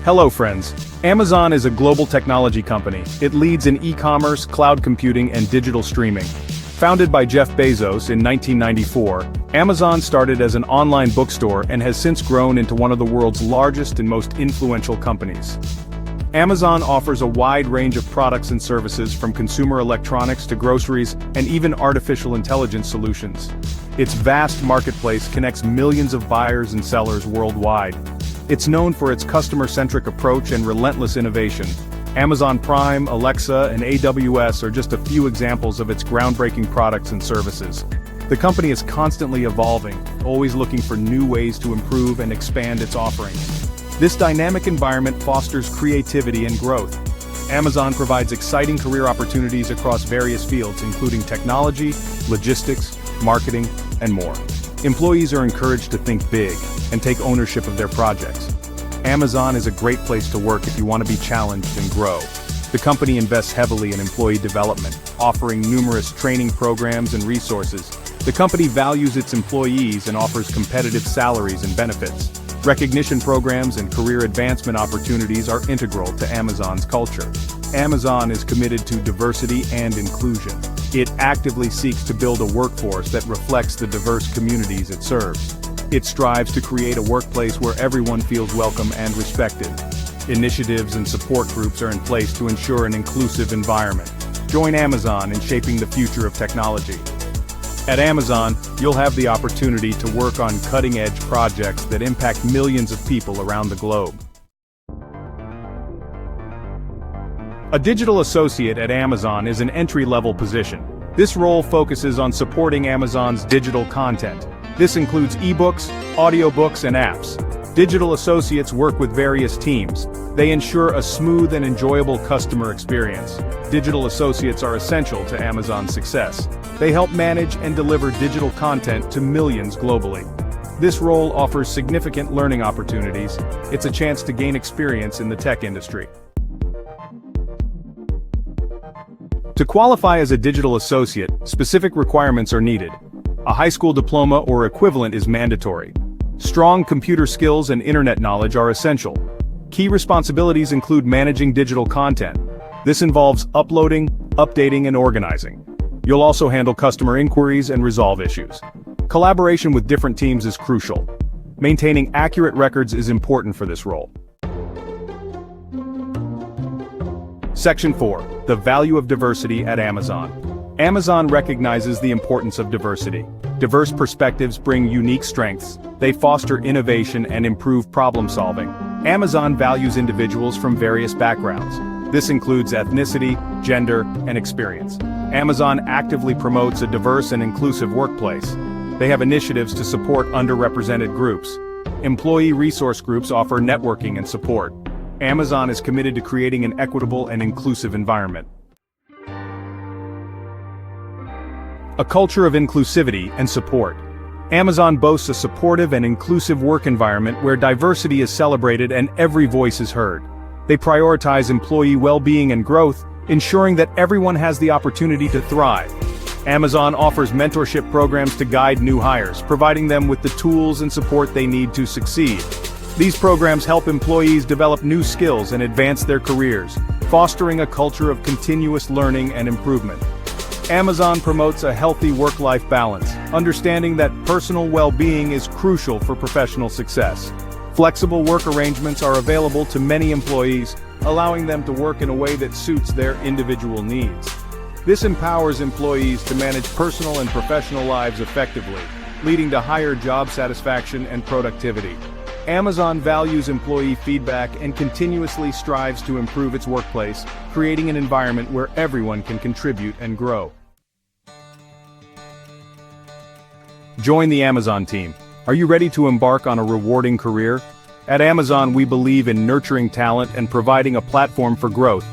Hello friends. Amazon is a global technology company. It leads in e-commerce, cloud computing, and digital streaming. Founded by Jeff Bezos in 1994, Amazon started as an online bookstore and has since grown into one of the world's largest and most influential companies. Amazon offers a wide range of products and services from consumer electronics to groceries and even artificial intelligence solutions. Its vast marketplace connects millions of buyers and sellers worldwide. It's known for its customer-centric approach and relentless innovation. Amazon Prime, Alexa, and AWS are just a few examples of its groundbreaking products and services. The company is constantly evolving, always looking for new ways to improve and expand its offerings. This dynamic environment fosters creativity and growth. Amazon provides exciting career opportunities across various fields, including technology, logistics, marketing, and more. Employees are encouraged to think big and take ownership of their projects. Amazon is a great place to work if you want to be challenged and grow. The company invests heavily in employee development, offering numerous training programs and resources. The company values its employees and offers competitive salaries and benefits. Recognition programs and career advancement opportunities are integral to Amazon's culture. Amazon is committed to diversity and inclusion. It actively seeks to build a workforce that reflects the diverse communities it serves. It strives to create a workplace where everyone feels welcome and respected. Initiatives and support groups are in place to ensure an inclusive environment. Join Amazon in shaping the future of technology. At Amazon, you'll have the opportunity to work on cutting-edge projects that impact millions of people around the globe. A digital associate at Amazon is an entry-level position. This role focuses on supporting Amazon's digital content. This includes ebooks, audiobooks, and apps. Digital associates work with various teams. They ensure a smooth and enjoyable customer experience. Digital associates are essential to Amazon's success. They help manage and deliver digital content to millions globally. This role offers significant learning opportunities. It's a chance to gain experience in the tech industry. To qualify as a digital associate, specific requirements are needed. A high school diploma or equivalent is mandatory. Strong computer skills and internet knowledge are essential. Key responsibilities include managing digital content. This involves uploading, updating, and organizing. You'll also handle customer inquiries and resolve issues. Collaboration with different teams is crucial. Maintaining accurate records is important for this role. Section 4. The value of diversity at Amazon. Amazon recognizes the importance of diversity. Diverse perspectives bring unique strengths. They foster innovation and improve problem-solving. Amazon values individuals from various backgrounds. This includes ethnicity, gender, and experience. Amazon actively promotes a diverse and inclusive workplace. They have initiatives to support underrepresented groups. Employee resource groups offer networking and support. Amazon is committed to creating an equitable and inclusive environment. A culture of inclusivity and support. Amazon boasts a supportive and inclusive work environment where diversity is celebrated and every voice is heard. They prioritize employee well-being and growth, ensuring that everyone has the opportunity to thrive. Amazon offers mentorship programs to guide new hires, providing them with the tools and support they need to succeed. These programs help employees develop new skills and advance their careers, fostering a culture of continuous learning and improvement. Amazon promotes a healthy work-life balance, understanding that personal well-being is crucial for professional success. Flexible work arrangements are available to many employees, allowing them to work in a way that suits their individual needs. This empowers employees to manage personal and professional lives effectively, leading to higher job satisfaction and productivity. Amazon values employee feedback and continuously strives to improve its workplace, creating an environment where everyone can contribute and grow. Join the Amazon team. Are you ready to embark on a rewarding career? At Amazon, we believe in nurturing talent and providing a platform for growth.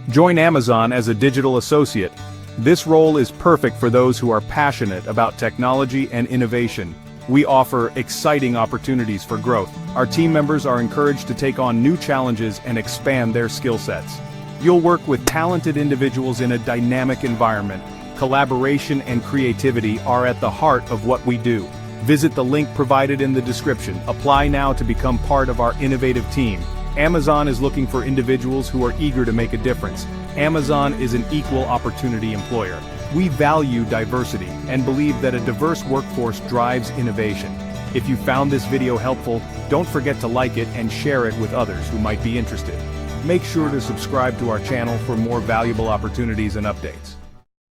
Join Amazon as a digital associate. This role is perfect for those who are passionate about technology and innovation. We offer exciting opportunities for growth. Our team members are encouraged to take on new challenges and expand their skill sets. You'll work with talented individuals in a dynamic environment. Collaboration and creativity are at the heart of what we do. Visit the link provided in the description. Apply now to become part of our innovative team. Amazon is looking for individuals who are eager to make a difference. Amazon is an equal opportunity employer. We value diversity and believe that a diverse workforce drives innovation. If you found this video helpful, don't forget to like it and share it with others who might be interested. Make sure to subscribe to our channel for more valuable opportunities and updates.